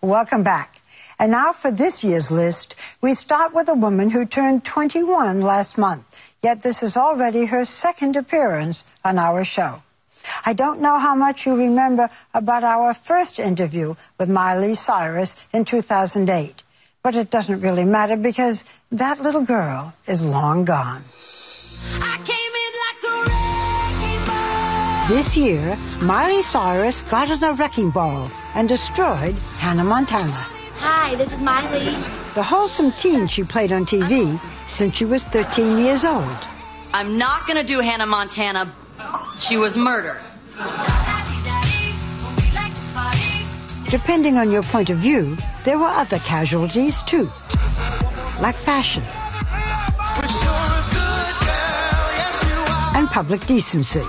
Welcome back. And now for this year's list, we start with a woman who turned 21 last month. Yet this is already her second appearance on our show. I don't know how much you remember about our first interview with Miley Cyrus in 2008. But it doesn't really matter because that little girl is long gone. I came in like a wrecking ball. This year, Miley Cyrus got in a wrecking ball and destroyed Hannah Montana. Hi, this is Miley. The wholesome teen she played on TV since she was 13 years old. I'm not going to do Hannah Montana. She was murdered. Depending on your point of view, there were other casualties too, like fashion and public decency.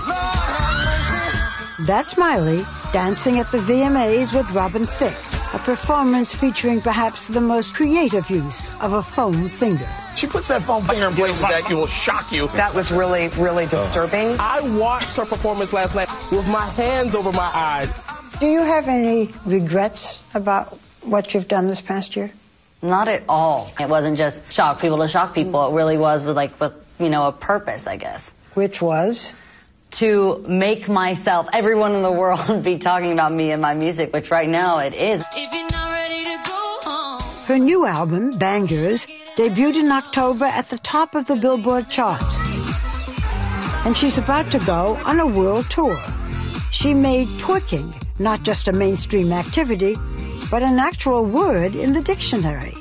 That's Miley dancing at the VMAs with Robin Thicke, a performance featuring perhaps the most creative use of a foam finger. She puts that foam finger in places that will shock you. That was really, really disturbing. I watched her performance last night with my hands over my eyes. Do you have any regrets about what you've done this past year? Not at all. It wasn't just shock people to shock people. It really was with a purpose, I guess. Which was? To make myself, everyone in the world, be talking about me and my music, which right now it is. If you're not ready to go home. Her new album, Bangers, debuted in October at the top of the Billboard charts. And she's about to go on a world tour. She made twerking not just a mainstream activity, but an actual word in the dictionary.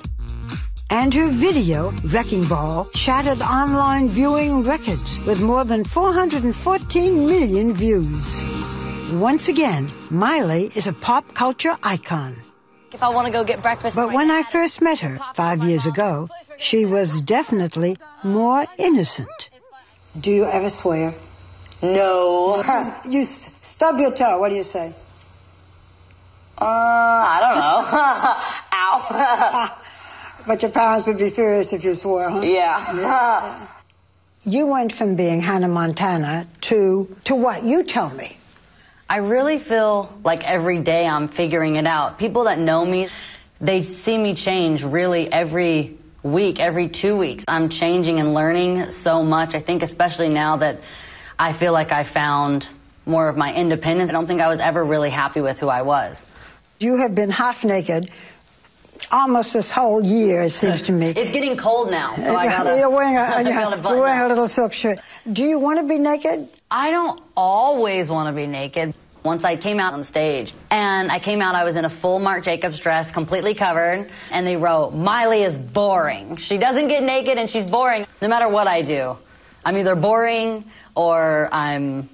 And her video, Wrecking Ball, shattered online viewing records with more than 414 million views. Once again, Miley is a pop culture icon. If I want to go get breakfast... But when I first met her 5 years ago, she was definitely more innocent. Do you ever swear? No. You stub your toe, what do you say? I don't know. Ow. But your parents would be furious if you swore, huh? Yeah. You went from being Hannah Montana to what? You tell me. I really feel like every day I'm figuring it out. People that know me, they see me change really every week, every 2 weeks. I'm changing and learning so much. I think especially now that I feel like I found more of my independence. I don't think I was ever really happy with who I was. You have been half naked almost this whole year, it seems to me. It's getting cold now, so I gotta... You're wearing a little silk shirt. Do you want to be naked? I don't always want to be naked. Once I came out on stage, and I was in a full Marc Jacobs dress, completely covered, and they wrote, Miley is boring. She doesn't get naked and she's boring. No matter what I do, I'm either boring or I'm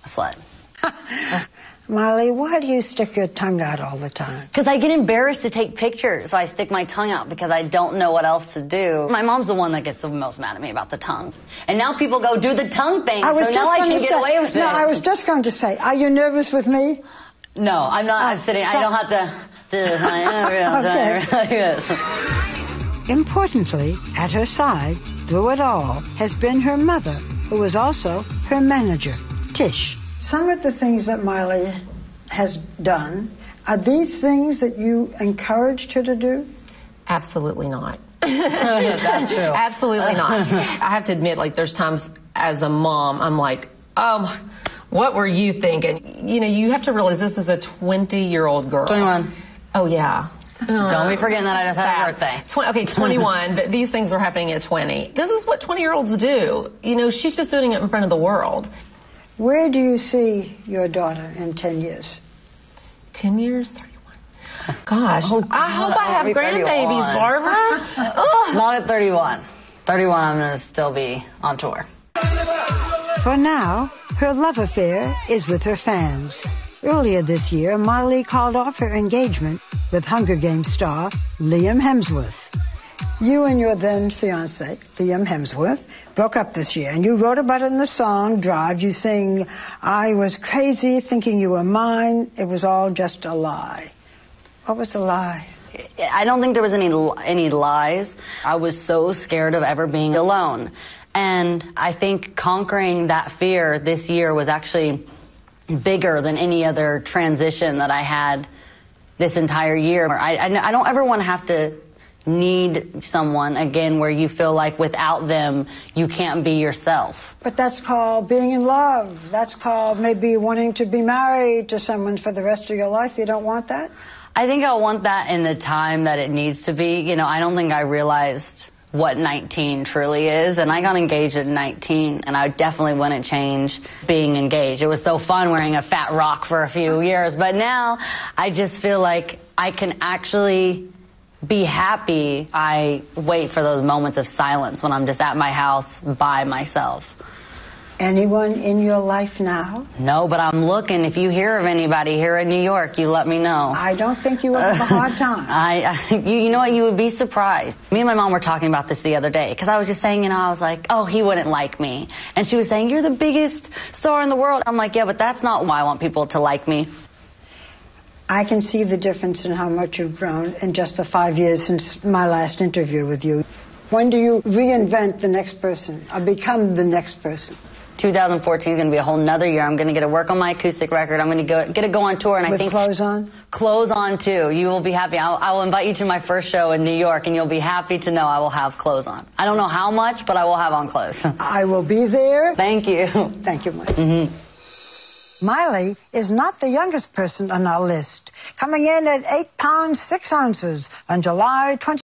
a slut. Miley, why do you stick your tongue out all the time? Because I get embarrassed to take pictures, so I stick my tongue out because I don't know what else to do. My mom's the one that gets the most mad at me about the tongue. And now people go, do the tongue thing, so now I can get away with it. No, I was just going to say, are you nervous with me? No, I'm not. I'm sitting. I don't have to do this. Okay. Importantly, at her side, through it all, has been her mother, who was also her manager, Tish. Some of the things that Miley has done, are these things that you encouraged her to do? Absolutely not. That's true. Absolutely not. I have to admit, like, there's times as a mom, I'm like, what were you thinking? You know, you have to realize this is a 20-year-old girl. 21. Oh, yeah. Don't be forgetting that I just had a birthday. Okay, 21, but these things are happening at 20. This is what 20-year-olds do. You know, she's just doing it in front of the world. Where do you see your daughter in 10 years? 10 years? 31. Gosh. Oh, I hope I have grandbabies, Barbara. Not at 31. 31, I'm going to still be on tour. For now, her love affair is with her fans. Earlier this year, Miley called off her engagement with Hunger Games star Liam Hemsworth. You and your then fiancé, Liam Hemsworth, broke up this year, and you wrote about it in the song Drive. You sing, I was crazy thinking you were mine. It was all just a lie. What was the lie? I don't think there was any lies. I was so scared of ever being alone. And I think conquering that fear this year was actually bigger than any other transition that I had, this entire year. I don't ever want to have to need someone again where you feel like without them you can't be yourself. But that's called being in love. That's called maybe wanting to be married to someone for the rest of your life. You don't want that? I think I want that in the time that it needs to be. You know, I don't think I realized what 19 truly is, and I got engaged at 19, and I definitely wouldn't change being engaged. It was so fun wearing a fat rock for a few years, but now I just feel like I can actually be happy. I wait for those moments of silence when I'm just at my house by myself. Anyone in your life now? No, but I'm looking. If you hear of anybody here in New York, you let me know. I don't think you would have a hard time. You know what? You would be surprised. Me and my mom were talking about this the other day because I was just saying, you know, I was like, oh, he wouldn't like me. And she was saying, you're the biggest star in the world. I'm like, yeah, but that's not why I want people to like me. I can see the difference in how much you've grown in just the 5 years since my last interview with you. When do you reinvent the next person or become the next person? 2014 is going to be a whole nother year. I'm going to get to work on my acoustic record. I'm going to get to go on tour. And I think with clothes on? Clothes on, too. You will be happy. I will invite you to my first show in New York, and you'll be happy to know I will have clothes on. I don't know how much, but I will have on clothes. I will be there. Thank you. Thank you, Miley. Miley is not the youngest person on our list, coming in at 8 pounds 6 ounces on July 20.